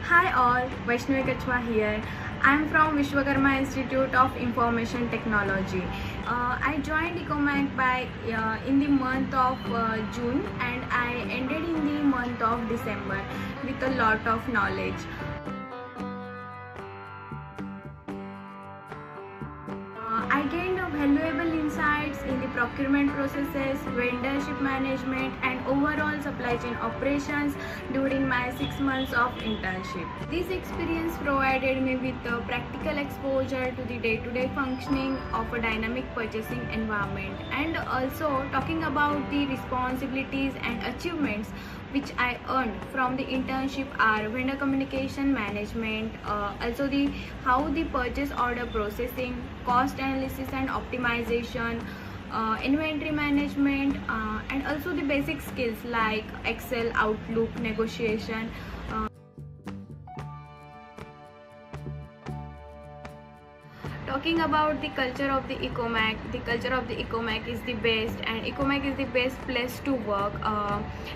Hi all, Vaishnavi here. I am from Vishwakarma Institute of Information Technology. I joined Ecomak in the month of June, and I ended in the month of December with a lot of knowledge. I gained valuable insights in the procurement processes, vendorship management, and overall supply chain operations during my 6 months of internship. This experience provided me with practical exposure to the day-to-day functioning of a dynamic purchasing environment, and also talking about the responsibilities and achievements which I earned from the internship are vendor communication management, also the how the purchase order processing, cost analysis and optimization, inventory management, and also the basic skills like Excel, Outlook, negotiation. Talking about the culture of the Ecomak is the best, and Ecomak is the best place to work.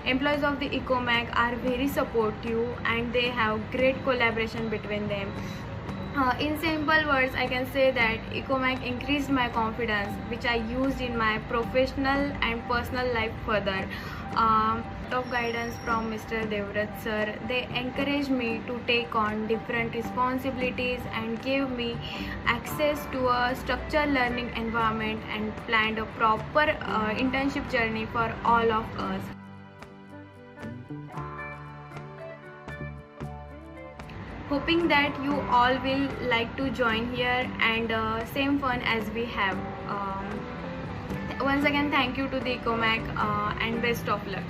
Employees of the Ecomak are very supportive, and they have great collaboration between them. In simple words, I can say that Ecomak increased my confidence, which I used in my professional and personal life further. Top guidance from Mr. Devrat sir. They encouraged me to take on different responsibilities and gave me access to a structured learning environment and planned a proper internship journey for all of us. Hoping that you all will like to join here and same fun as we have. Once again, thank you to the Ecomak and best of luck.